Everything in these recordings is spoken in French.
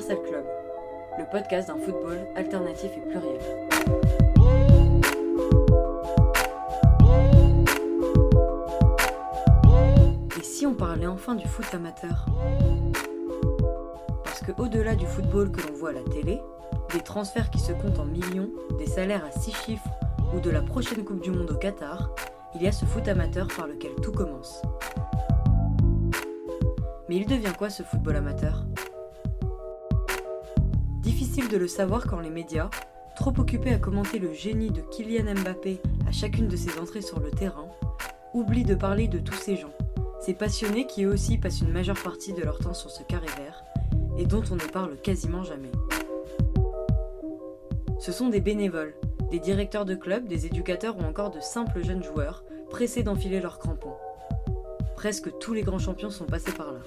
Universal Club, le podcast d'un football alternatif et pluriel. Et si on parlait enfin du foot amateur ? Parce qu'au-delà du football que l'on voit à la télé, des transferts qui se comptent en millions, des salaires à 6 chiffres ou de la prochaine Coupe du Monde au Qatar, il y a ce foot amateur par lequel tout commence. Mais il devient quoi ce football amateur ? Difficile de le savoir quand les médias, trop occupés à commenter le génie de Kylian Mbappé à chacune de ses entrées sur le terrain, oublient de parler de tous ces gens, ces passionnés qui eux aussi passent une majeure partie de leur temps sur ce carré vert et dont on ne parle quasiment jamais. Ce sont des bénévoles, des directeurs de clubs, des éducateurs ou encore de simples jeunes joueurs pressés d'enfiler leurs crampons. Presque tous les grands champions sont passés par là.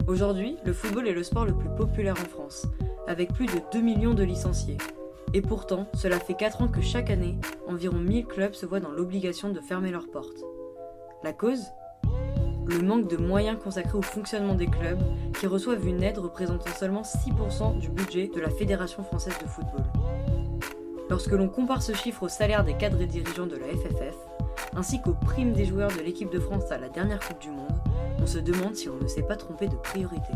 Aujourd'hui, le football est le sport le plus populaire en France, avec plus de 2 millions de licenciés. Et pourtant, cela fait 4 ans que chaque année, environ 1000 clubs se voient dans l'obligation de fermer leurs portes. La cause ? Le manque de moyens consacrés au fonctionnement des clubs, qui reçoivent une aide représentant seulement 6% du budget de la Fédération française de football. Lorsque l'on compare ce chiffre au salaire des cadres et dirigeants de la FFF, ainsi qu'aux primes des joueurs de l'équipe de France à la dernière Coupe du Monde, on se demande si on ne s'est pas trompé de priorité.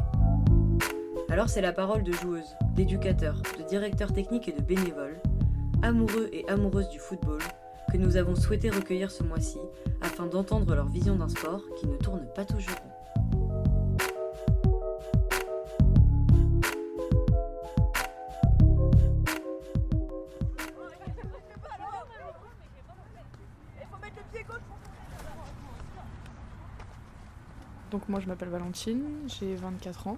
Alors c'est la parole de joueuses, d'éducateurs, de directeurs techniques et de bénévoles, amoureux et amoureuses du football, que nous avons souhaité recueillir ce mois-ci, afin d'entendre leur vision d'un sport qui ne tourne pas toujours rond. Donc moi je m'appelle Valentine, j'ai 24 ans.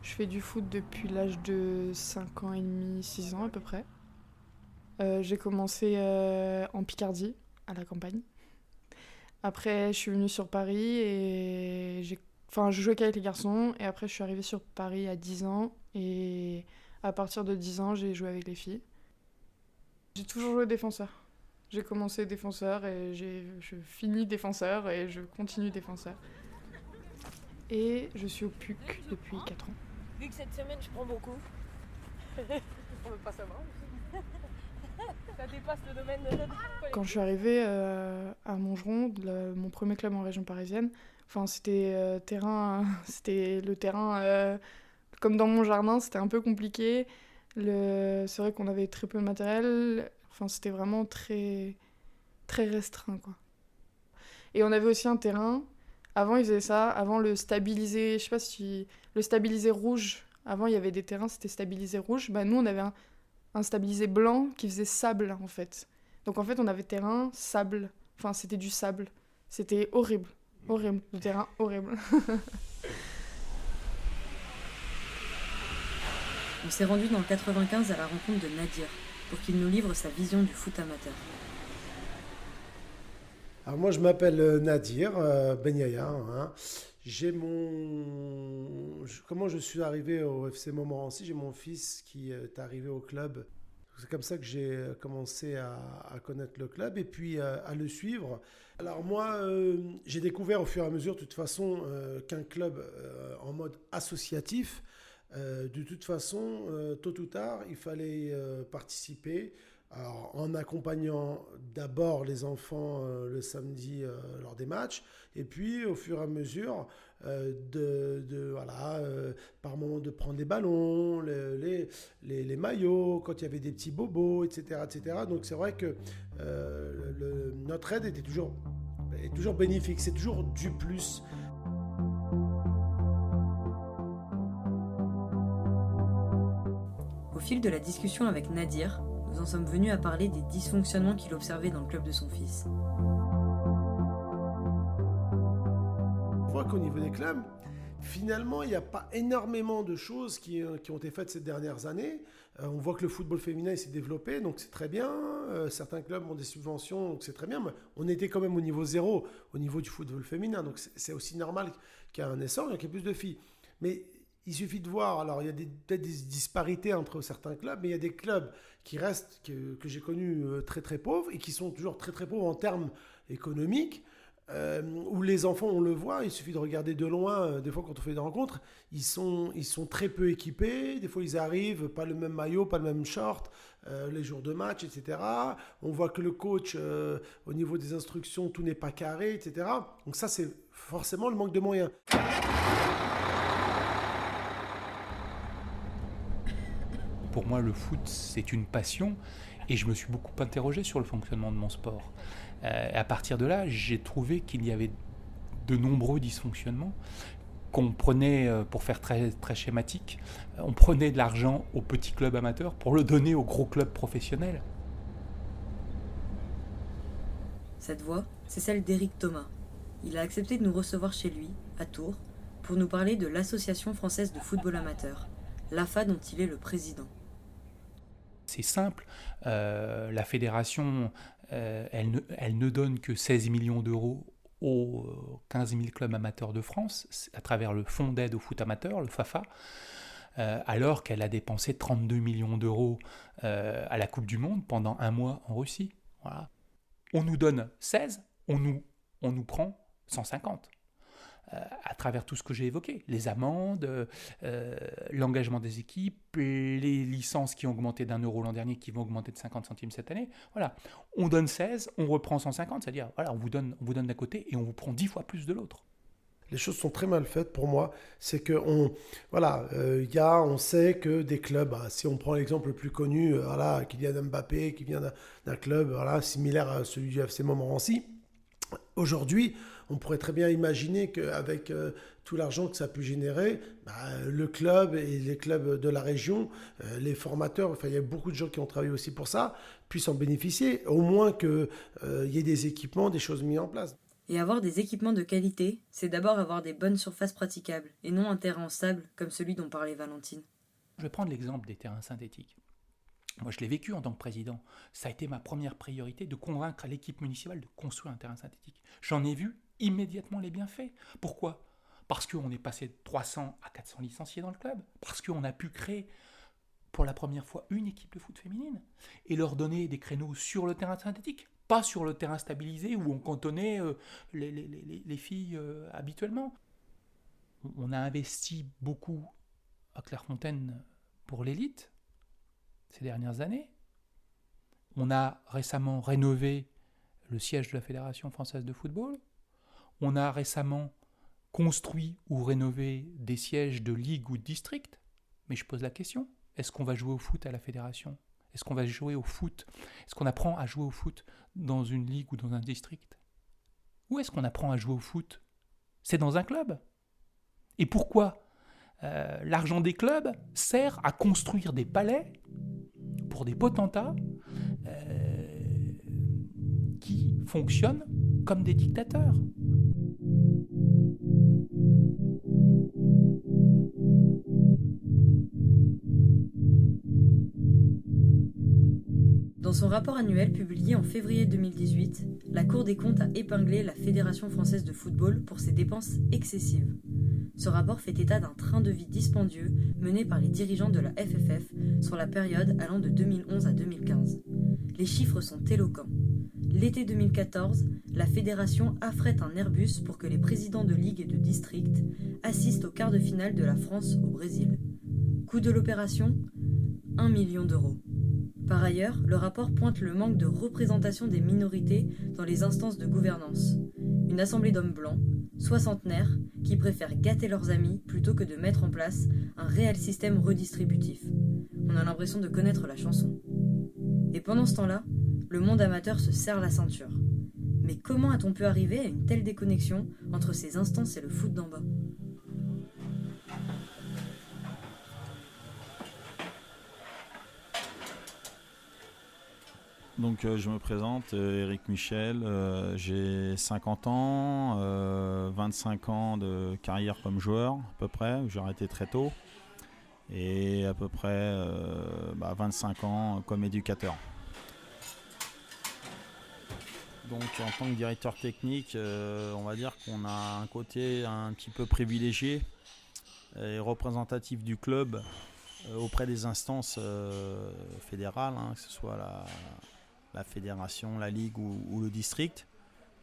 Je fais du foot depuis l'âge de 5 ans et demi, 6 ans à peu près. J'ai commencé en Picardie, à la campagne. Après je suis venue sur Paris et je jouais qu'avec les garçons. Et après je suis arrivée sur Paris à 10 ans et à partir de 10 ans j'ai joué avec les filles. J'ai toujours joué défenseur. J'ai commencé défenseur et je finis défenseur et je continue défenseur. Et je suis au PUC depuis 4 ans. Vu que cette semaine je prends beaucoup, on veut pas savoir. Ça dépasse le domaine de notre... Quand je suis arrivée à Montgeron, mon premier club en région parisienne, c'était le terrain comme dans mon jardin, c'était un peu compliqué. C'est vrai qu'on avait très peu de matériel, c'était vraiment très, très restreint, quoi. Et on avait aussi un terrain. Avant, ils faisaient ça. Avant, le stabilisé, le stabilisé rouge. Avant, il y avait des terrains, c'était stabilisé rouge. Nous, on avait un stabilisé blanc qui faisait sable, en fait. Donc, en fait, on avait terrain, sable. C'était du sable. C'était horrible. Horrible. Le terrain, horrible. On s'est rendu dans le 95 à la rencontre de Nadir, pour qu'il nous livre sa vision du foot amateur. Alors moi je m'appelle Nadir Benyaya. Comment je suis arrivé au FC Montmorency ? J'ai mon fils qui est arrivé au club. C'est comme ça que j'ai commencé à connaître le club et puis à le suivre. Alors moi j'ai découvert au fur et à mesure de toute façon qu'un club en mode associatif, de toute façon tôt ou tard il fallait participer. Alors, en accompagnant d'abord les enfants le samedi lors des matchs, et puis au fur et à mesure par moment de prendre les ballons, les maillots, quand il y avait des petits bobos, etc. etc. Donc c'est vrai que notre aide est toujours bénéfique, c'est toujours du plus. Au fil de la discussion avec Nadir, nous en sommes venus à parler des dysfonctionnements qu'il observait dans le club de son fils. On voit qu'au niveau des clubs, finalement, il n'y a pas énormément de choses qui ont été faites ces dernières années. On voit que le football féminin s'est développé, donc c'est très bien. Certains clubs ont des subventions, donc c'est très bien. Mais on était quand même au niveau zéro, au niveau du football féminin. Donc c'est aussi normal qu'il y ait un essor, qu'il y ait plus de filles. Mais il suffit de voir, alors il y a peut-être des disparités entre certains clubs, mais il y a des clubs qui restent, que j'ai connus très très pauvres et qui sont toujours très très pauvres en termes économiques. où les enfants, on le voit, il suffit de regarder de loin, des fois quand on fait des rencontres, ils sont très peu équipés, des fois ils arrivent, pas le même maillot, pas le même short, les jours de match, etc. On voit que le coach, au niveau des instructions, tout n'est pas carré, etc. Donc ça, c'est forcément le manque de moyens. Pour moi, le foot, c'est une passion et je me suis beaucoup interrogé sur le fonctionnement de mon sport. À partir de là, j'ai trouvé qu'il y avait de nombreux dysfonctionnements qu'on prenait, pour faire très, très schématique, on prenait de l'argent aux petits clubs amateurs pour le donner aux gros clubs professionnels. Cette voix, c'est celle d'Éric Thomas. Il a accepté de nous recevoir chez lui, à Tours, pour nous parler de l'Association française de football amateur, l'AFA dont il est le président. C'est simple, la fédération, elle ne donne que 16 millions d'euros aux 15 000 clubs amateurs de France, à travers le Fonds d'aide au foot amateur, le FAFA, alors qu'elle a dépensé 32 millions d'euros à la Coupe du Monde pendant un mois en Russie. Voilà. On nous donne 16, on nous prend 150. À travers tout ce que j'ai évoqué, les amendes, l'engagement des équipes, les licences qui ont augmenté d'€1 l'an dernier, qui vont augmenter de 50 centimes cette année. Voilà, on donne 16, on reprend 150, c'est-à-dire voilà, on vous donne d'un côté et on vous prend 10 fois plus de l'autre. Les choses sont très mal faites pour moi. C'est que on sait que des clubs, si on prend l'exemple le plus connu, Kylian Mbappé, qui vient d'un club similaire à celui du FC Montmorency. Aujourd'hui, on pourrait très bien imaginer qu'avec tout l'argent que ça a pu générer, le club et les clubs de la région, les formateurs, il y a beaucoup de gens qui ont travaillé aussi pour ça, puissent en bénéficier, au moins qu'il y ait des équipements, des choses mises en place. Et avoir des équipements de qualité, c'est d'abord avoir des bonnes surfaces praticables, et non un terrain en sable comme celui dont parlait Valentine. Je vais prendre l'exemple des terrains synthétiques. Moi, je l'ai vécu en tant que président. Ça a été ma première priorité de convaincre l'équipe municipale de construire un terrain synthétique. J'en ai vu immédiatement les bienfaits. Pourquoi ? Parce qu'on est passé de 300 à 400 licenciés dans le club. Parce qu'on a pu créer pour la première fois une équipe de foot féminine et leur donner des créneaux sur le terrain synthétique. Pas sur le terrain stabilisé où on cantonnait les filles habituellement. On a investi beaucoup à Clairefontaine pour l'élite ces dernières années. On a récemment rénové le siège de la Fédération française de football. On a récemment construit ou rénové des sièges de ligue ou de district. Mais je pose la question, est-ce qu'on va jouer au foot à la Fédération ? Est-ce qu'on va jouer au foot ? Est-ce qu'on apprend à jouer au foot dans une ligue ou dans un district ? Où est-ce qu'on apprend à jouer au foot ? C'est dans un club. Et pourquoi l'argent des clubs sert à construire des palais pour des potentats qui fonctionnent comme des dictateurs. Dans son rapport annuel publié en février 2018, la Cour des comptes a épinglé la Fédération française de football pour ses dépenses excessives. Ce rapport fait état d'un train de vie dispendieux mené par les dirigeants de la FFF sur la période allant de 2011 à 2015. Les chiffres sont éloquents. L'été 2014, la fédération affrète un Airbus pour que les présidents de ligue et de district assistent au quart de finale de la France au Brésil. Coût de l'opération ? 1 million d'euros. Par ailleurs, le rapport pointe le manque de représentation des minorités dans les instances de gouvernance. Une assemblée d'hommes blancs, soixantenaires, qui préfèrent gâter leurs amis plutôt que de mettre en place un réel système redistributif. On a l'impression de connaître la chanson. Et pendant ce temps-là, le monde amateur se serre la ceinture. Mais comment a-t-on pu arriver à une telle déconnexion entre ces instances et le foot d'en bas ? Donc je me présente, Éric Michel, j'ai 50 ans, 25 ans de carrière comme joueur à peu près, j'ai arrêté très tôt, et à peu près 25 ans comme éducateur. Donc en tant que directeur technique, on va dire qu'on a un côté un petit peu privilégié et représentatif du club auprès des instances fédérales, que ce soit la fédération, la ligue ou le district.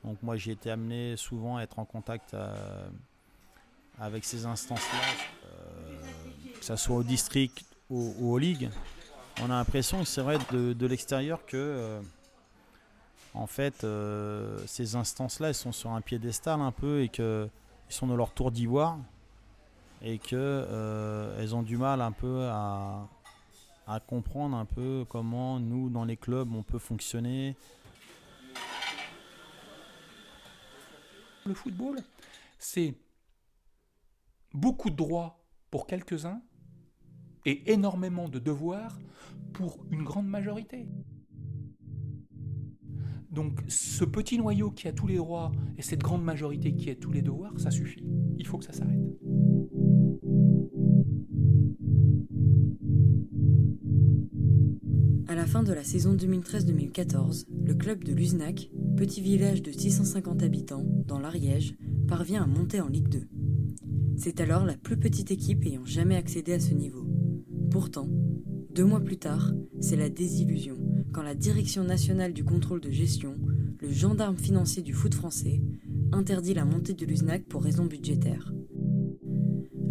Donc moi j'ai été amené souvent à être en contact avec ces instances-là, que ce soit au district ou aux ligues. On a l'impression que c'est vrai de l'extérieur que en fait ces instances-là elles sont sur un piédestal un peu et qu'ils sont dans leur tour d'ivoire et qu'elles ont du mal un peu à comprendre un peu comment nous dans les clubs on peut fonctionner. Le football, c'est beaucoup de droits pour quelques-uns et énormément de devoirs pour une grande majorité. Donc ce petit noyau qui a tous les droits et cette grande majorité qui a tous les devoirs, ça suffit. Il faut que ça s'arrête. À la fin de la saison 2013-2014, le club de Luznac, petit village de 650 habitants, dans l'Ariège, parvient à monter en Ligue 2. C'est alors la plus petite équipe ayant jamais accédé à ce niveau. Pourtant, 2 mois plus tard, c'est la désillusion quand la Direction nationale du contrôle de gestion, le gendarme financier du foot français, interdit la montée de Luznac pour raisons budgétaires.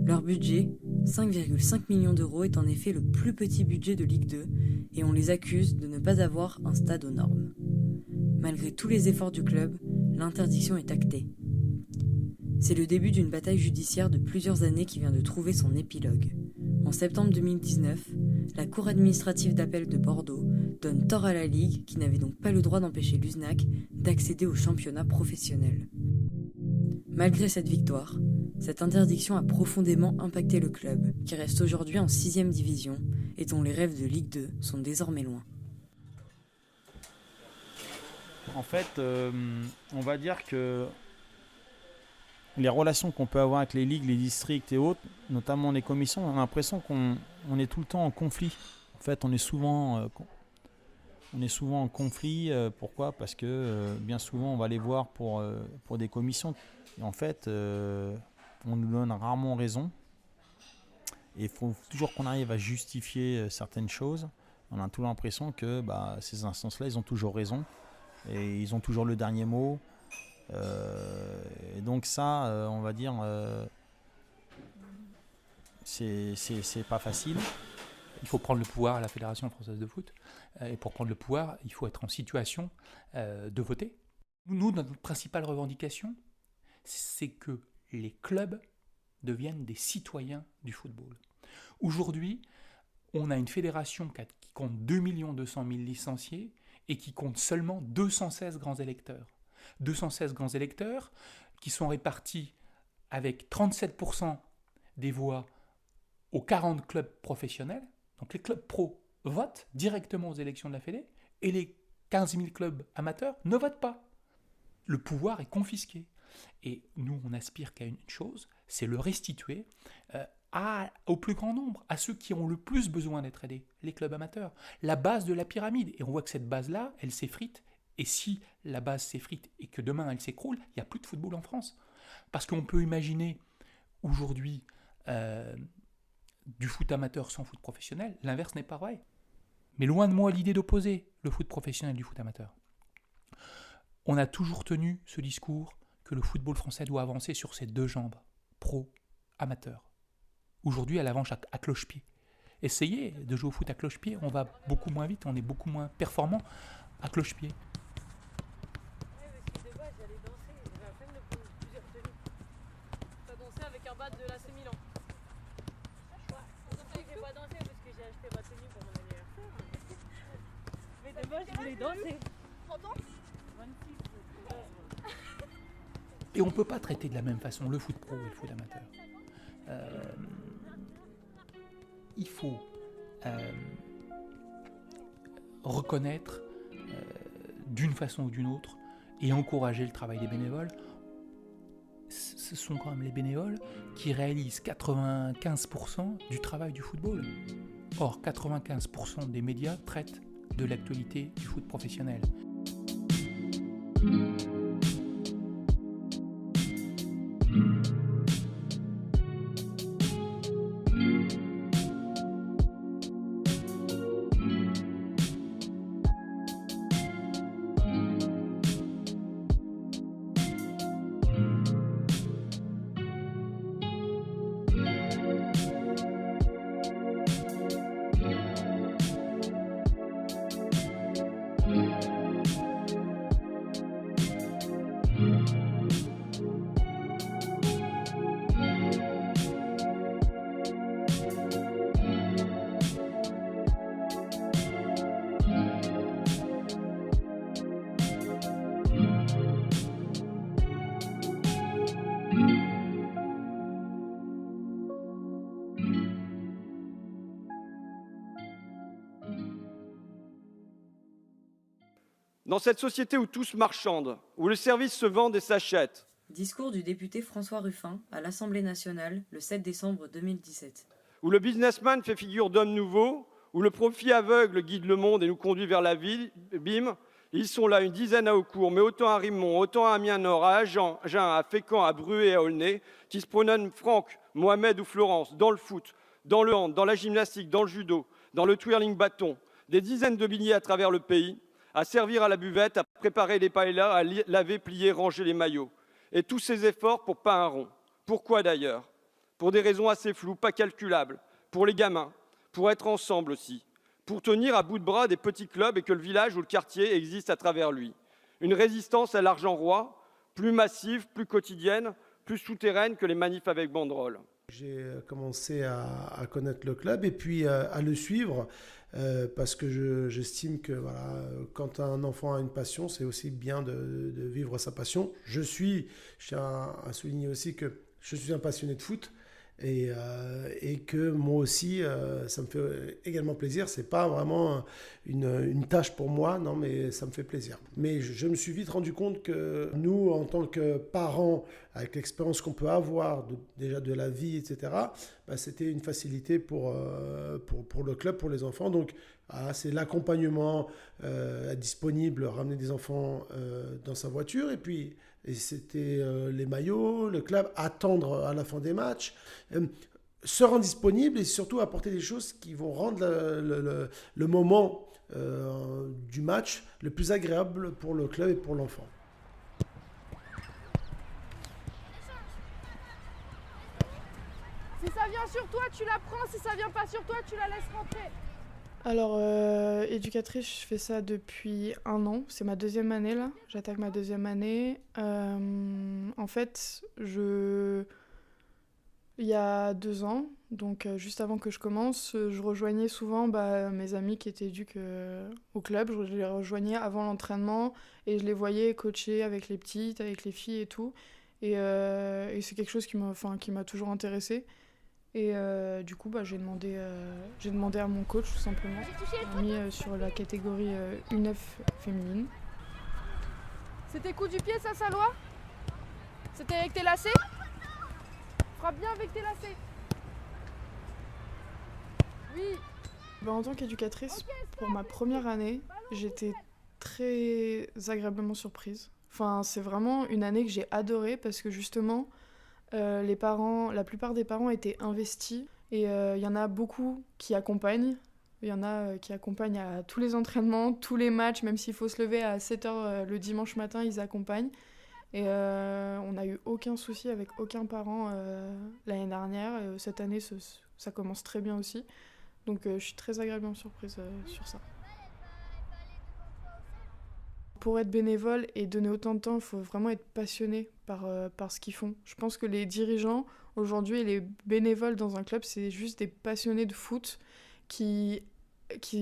Leur budget, 5,5 millions d'euros, est en effet le plus petit budget de Ligue 2 et on les accuse de ne pas avoir un stade aux normes. Malgré tous les efforts du club, l'interdiction est actée. C'est le début d'une bataille judiciaire de plusieurs années qui vient de trouver son épilogue. En septembre 2019, la Cour administrative d'appel de Bordeaux donne tort à la Ligue qui n'avait donc pas le droit d'empêcher Luznac d'accéder au championnat professionnel. Malgré cette victoire, cette interdiction a profondément impacté le club, qui reste aujourd'hui en 6e division et dont les rêves de Ligue 2 sont désormais loin. En fait, on va dire que les relations qu'on peut avoir avec les ligues, les districts et autres, notamment les commissions, on a l'impression qu'on est tout le temps en conflit. En fait, on est souvent en conflit. Pourquoi ? Parce que bien souvent, on va les voir pour des commissions. Et en fait, on nous donne rarement raison. Et il faut toujours qu'on arrive à justifier certaines choses. On a toujours l'impression que ces instances-là, ils ont toujours raison. Et ils ont toujours le dernier mot. Et donc ça, on va dire, c'est pas facile. Il faut prendre le pouvoir à la Fédération française de foot. Et pour prendre le pouvoir, il faut être en situation de voter. Nous, notre principale revendication, c'est que les clubs deviennent des citoyens du football. Aujourd'hui, on a une fédération qui compte 2 200 000 licenciés et qui compte seulement 216 grands électeurs. 216 grands électeurs qui sont répartis avec 37% des voix aux 40 clubs professionnels. Donc les clubs pro votent directement aux élections de la Fédé et les 15 000 clubs amateurs ne votent pas. Le pouvoir est confisqué. Et nous, on aspire qu'à une chose, c'est le restituer au plus grand nombre, à ceux qui ont le plus besoin d'être aidés, les clubs amateurs. La base de la pyramide. Et on voit que cette base-là, elle s'effrite. Et si la base s'effrite et que demain elle s'écroule, il n'y a plus de football en France. Parce qu'on peut imaginer aujourd'hui du foot amateur sans foot professionnel, l'inverse n'est pas vrai. Mais loin de moi l'idée d'opposer le foot professionnel du foot amateur. On a toujours tenu ce discours que le football français doit avancer sur ses 2 jambes, pro-amateur. Aujourd'hui, elle avance à cloche-pied. Essayez de jouer au foot à cloche-pied, on va beaucoup moins vite, on est beaucoup moins performant à cloche-pied. De l'AC Milan. Je sais que j'ai pas dansé parce que j'ai acheté ma tenue pour mon anniversaire. Mais de base, je voulais danser. 30 ans 26. Et on ne peut pas traiter de la même façon le foot pro et le foot amateur. Il faut reconnaître d'une façon ou d'une autre et encourager le travail des bénévoles. Ce sont quand même les bénévoles qui réalisent 95% du travail du football. Or, 95% des médias traitent de l'actualité du foot professionnel. Dans cette société où tout se marchande, où le service se vend et s'achète. Discours du député François Ruffin à l'Assemblée nationale le 7 décembre 2017. Où le businessman fait figure d'homme nouveau, où le profit aveugle guide le monde et nous conduit vers la ville, bim, ils sont là, une dizaine à Aucourt, mais autant à Rimont, autant à Amiens-Nord, à Agen, à Fécamp, à Bruay et à Aulnay, qui se promènent Franck, Mohamed ou Florence, dans le foot, dans le hand, dans la gymnastique, dans le judo, dans le twirling bâton, des dizaines de billets à travers le pays, à servir à la buvette, à préparer les paellas, à laver, plier, ranger les maillots. Et tous ces efforts pour pas un rond. Pourquoi d'ailleurs? Pour des raisons assez floues, pas calculables. Pour les gamins, pour être ensemble aussi. Pour tenir à bout de bras des petits clubs et que le village ou le quartier existe à travers lui. Une résistance à l'argent roi, plus massive, plus quotidienne, plus souterraine que les manifs avec banderole. J'ai commencé à connaître le club et puis à le suivre parce que j'estime que voilà, quand un enfant a une passion, c'est aussi bien de vivre sa passion. Je tiens à souligner aussi que je suis un passionné de foot. Et que moi aussi, ça me fait également plaisir. C'est pas vraiment une tâche pour moi, non, mais ça me fait plaisir. Mais je me suis vite rendu compte que nous, en tant que parents, avec l'expérience qu'on peut avoir déjà de la vie, etc., bah, c'était une facilité pour le club, pour les enfants. Donc, c'est l'accompagnement disponible, ramener des enfants dans sa voiture, et c'était les maillots, le club, attendre à la fin des matchs, se rendre disponible et surtout apporter des choses qui vont rendre le moment du match le plus agréable pour le club et pour l'enfant. Si ça vient sur toi, tu la prends. Si ça vient pas sur toi, tu la laisses rentrer. Alors, éducatrice, je fais ça depuis 1 an. C'est ma 2e année, là. J'attaque ma 2e année. En fait, il y a 2 ans, donc juste avant que je commence, je rejoignais souvent mes amis qui étaient éduques au club. Je les rejoignais avant l'entraînement et je les voyais coacher avec les petites, avec les filles et tout. Et c'est quelque chose qui m'a toujours intéressée. Et du coup, j'ai demandé à mon coach, tout simplement. Il m'a mis sur la catégorie U9 féminine. C'était coup du pied, ça, Salois? C'était avec tes lacets? Frappe bien avec tes lacets. Oui. En tant qu'éducatrice, pour ma première année, j'étais très agréablement surprise. Enfin, c'est vraiment une année que j'ai adorée parce que justement, la plupart des parents étaient investis et il y en a beaucoup qui accompagnent. Il y en a qui accompagnent à tous les entraînements, tous les matchs, même s'il faut se lever à 7h le dimanche matin, ils accompagnent. Et on n'a eu aucun souci avec aucun parent l'année dernière. Et, cette année, ça commence très bien aussi. Donc je suis très agréablement surprise sur ça. Pour être bénévole et donner autant de temps, il faut vraiment être passionné par ce qu'ils font. Je pense que les dirigeants, aujourd'hui, les bénévoles dans un club, c'est juste des passionnés de foot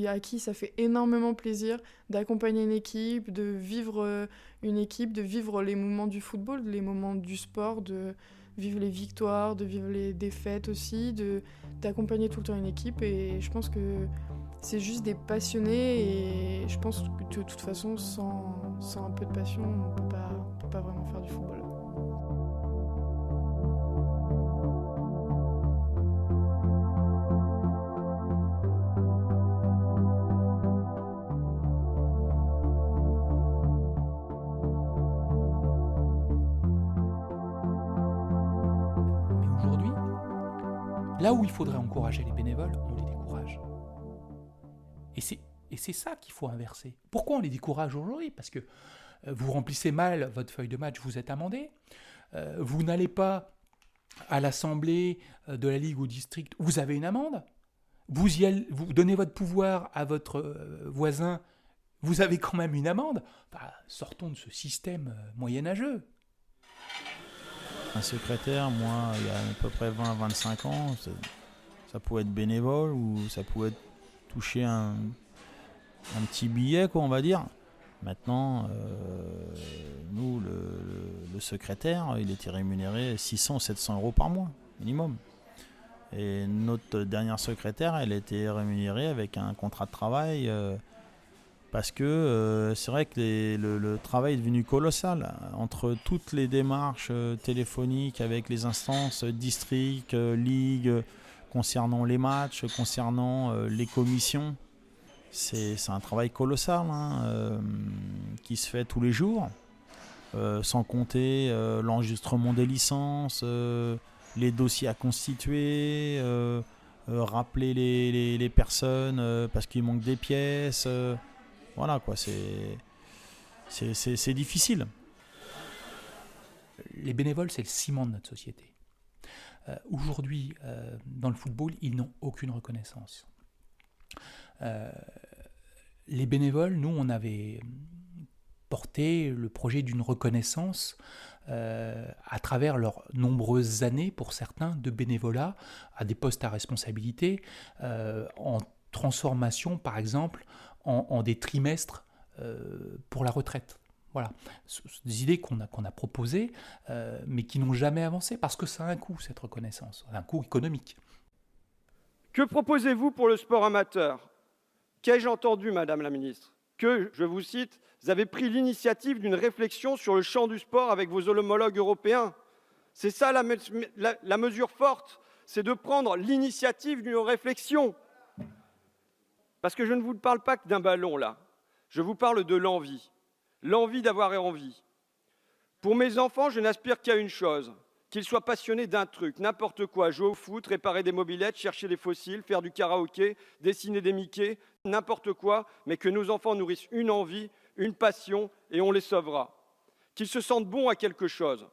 à qui ça fait énormément plaisir d'accompagner une équipe, de vivre une équipe, de vivre les moments du football, les moments du sport, de vivre les victoires, de vivre les défaites aussi, d'accompagner tout le temps une équipe. Et je pense que c'est juste des passionnés et je pense que de toute façon, sans un peu de passion, on peut pas vraiment faire du football. Mais aujourd'hui, là où il faudrait encourager les bénévoles, on les décourage. Et c'est ça qu'il faut inverser. Pourquoi on les décourage aujourd'hui? Parce que vous remplissez mal votre feuille de match, vous êtes amendé. Vous n'allez pas à l'assemblée de la Ligue ou district, vous avez une amende. Vous donnez votre pouvoir à votre voisin, vous avez quand même une amende. Sortons de ce système moyenâgeux. Un secrétaire, moi, il y a à peu près 20-25 ans, ça pouvait être bénévole ou ça pouvait toucher un petit billet, quoi, on va dire. Maintenant, nous, le secrétaire, il était rémunéré 600-700 euros par mois, minimum. Et notre dernière secrétaire, elle était rémunérée avec un contrat de travail Parce que c'est vrai que le travail est devenu colossal. Entre toutes les démarches téléphoniques avec les instances district, ligue, concernant les matchs, concernant les commissions, c'est un travail colossal qui se fait tous les jours, sans compter l'enregistrement des licences, les dossiers à constituer, rappeler les personnes parce qu'il manque des pièces. Voilà quoi, c'est difficile. Les bénévoles, c'est le ciment de notre société. Aujourd'hui, dans le football, ils n'ont aucune reconnaissance. Les bénévoles, nous, on avait porté le projet d'une reconnaissance à travers leurs nombreuses années, pour certains, de bénévolat à des postes à responsabilité, en transformation, par exemple, en des trimestres pour la retraite. Voilà, des idées qu'on a proposées, mais qui n'ont jamais avancé, parce que ça a un coût, cette reconnaissance, un coût économique. Que proposez-vous pour le sport amateur ? Qu'ai-je entendu, Madame la Ministre ? Que, je vous cite, vous avez pris l'initiative d'une réflexion sur le champ du sport avec vos homologues européens. C'est ça la mesure forte, c'est de prendre l'initiative d'une réflexion. Parce que je ne vous parle pas que d'un ballon, là. Je vous parle de l'envie. L'envie d'avoir envie. Pour mes enfants, je n'aspire qu'à une chose, qu'ils soient passionnés d'un truc, n'importe quoi, jouer au foot, réparer des mobylettes, chercher des fossiles, faire du karaoké, dessiner des Mickey, n'importe quoi, mais que nos enfants nourrissent une envie, une passion, et on les sauvera. Qu'ils se sentent bons à quelque chose.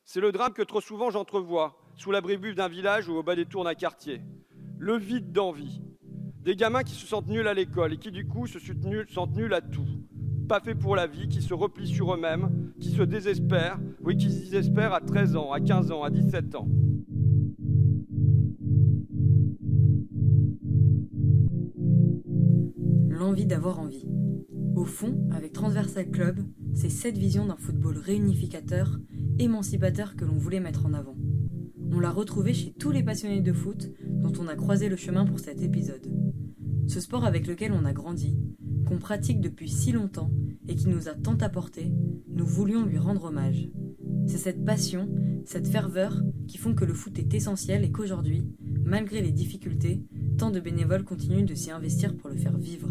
C'est le drame que trop souvent j'entrevois, sous l'abribus d'un village ou au bas des tours d'un quartier. Le vide d'envie. Des gamins qui se sentent nuls à l'école et qui du coup se sentent nuls à tout. Pas faits pour la vie, qui se replient sur eux-mêmes, qui se désespèrent, oui, qui se désespèrent à 13 ans, à 15 ans, à 17 ans. L'envie d'avoir envie. Au fond, avec Transversal Club, c'est cette vision d'un football réunificateur, émancipateur que l'on voulait mettre en avant. On l'a retrouvée chez tous les passionnés de foot dont on a croisé le chemin pour cet épisode. Ce sport avec lequel on a grandi, qu'on pratique depuis si longtemps et qui nous a tant apporté, nous voulions lui rendre hommage. C'est cette passion, cette ferveur qui font que le foot est essentiel et qu'aujourd'hui, malgré les difficultés, tant de bénévoles continuent de s'y investir pour le faire vivre.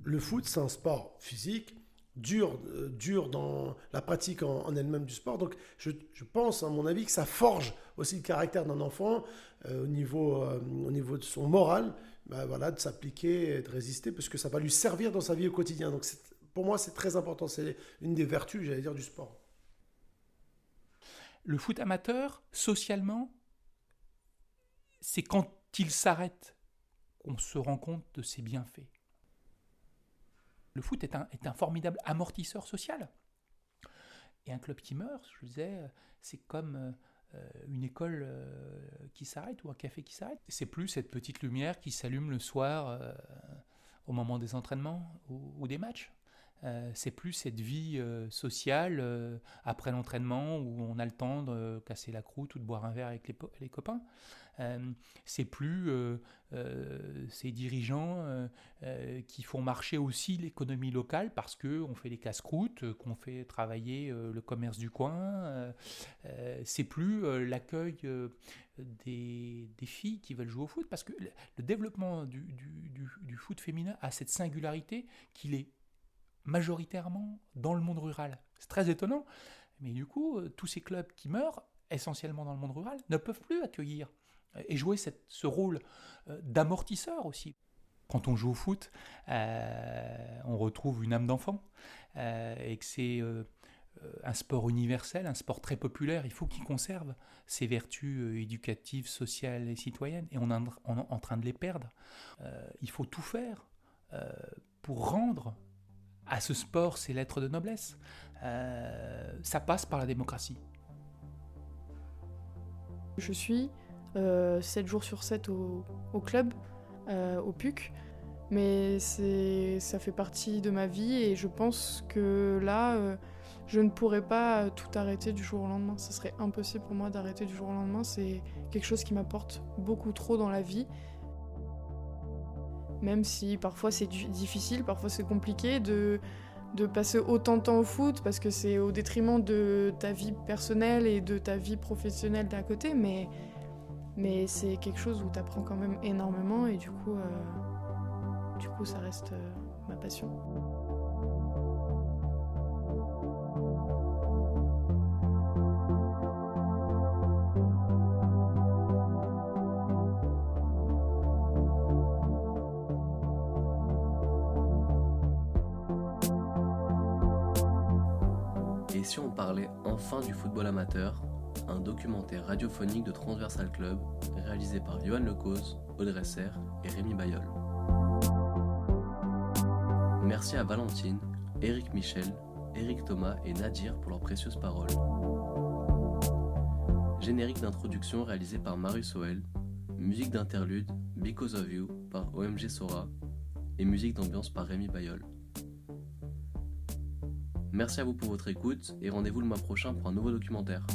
Le foot, c'est un sport physique, dur dans la pratique en elle-même du sport. Donc, je pense, à mon avis, que ça forge aussi le caractère d'un enfant au niveau de son moral, de s'appliquer et de résister, parce que ça va lui servir dans sa vie au quotidien. Donc, pour moi, c'est très important. C'est une des vertus, j'allais dire, du sport. Le foot amateur, socialement, c'est quand il s'arrête qu'on se rend compte de ses bienfaits. Le foot est un formidable amortisseur social. Et un club qui meurt, je disais, c'est comme une école qui s'arrête ou un café qui s'arrête. C'est plus cette petite lumière qui s'allume le soir au moment des entraînements ou des matchs. C'est plus cette vie sociale après l'entraînement où on a le temps de casser la croûte ou de boire un verre avec les copains. C'est plus ces dirigeants qui font marcher aussi l'économie locale parce qu'on fait les casse-croûtes, qu'on fait travailler le commerce du coin. C'est plus l'accueil des filles qui veulent jouer au foot, parce que le développement du foot féminin a cette singularité qu'il est majoritairement dans le monde rural. C'est très étonnant, mais du coup, tous ces clubs qui meurent, essentiellement dans le monde rural, ne peuvent plus accueillir et jouer ce rôle d'amortisseur aussi. Quand on joue au foot, on retrouve une âme d'enfant et que c'est un sport universel, un sport très populaire. Il faut qu'il conserve ses vertus éducatives, sociales et citoyennes, et on est en train de les perdre. Il faut tout faire pour rendre à ce sport ses lettres de noblesse. Ça passe par la démocratie. Je suis 7 jours sur 7 au club, au PUC, mais ça fait partie de ma vie et je pense que là, je ne pourrais pas tout arrêter du jour au lendemain. Ce serait impossible pour moi d'arrêter du jour au lendemain. C'est quelque chose qui m'apporte beaucoup trop dans la vie. même si parfois c'est difficile, parfois c'est compliqué de passer autant de temps au foot, parce que c'est au détriment de ta vie personnelle et de ta vie professionnelle d'à côté, mais c'est quelque chose où tu apprends quand même énormément, et du coup ça reste ma passion. Et si on parlait enfin du football amateur, un documentaire radiophonique de Transversal Club réalisé par Johan Lecause, Audrey Serre et Rémi Bayeul. Merci à Valentine, Éric Michel, Éric Thomas et Nadir pour leurs précieuses paroles. Générique d'introduction réalisé par Marius Oel, musique d'interlude Because of You par OMG Sora et musique d'ambiance par Rémi Bayeul. Merci à vous pour votre écoute et rendez-vous le mois prochain pour un nouveau documentaire.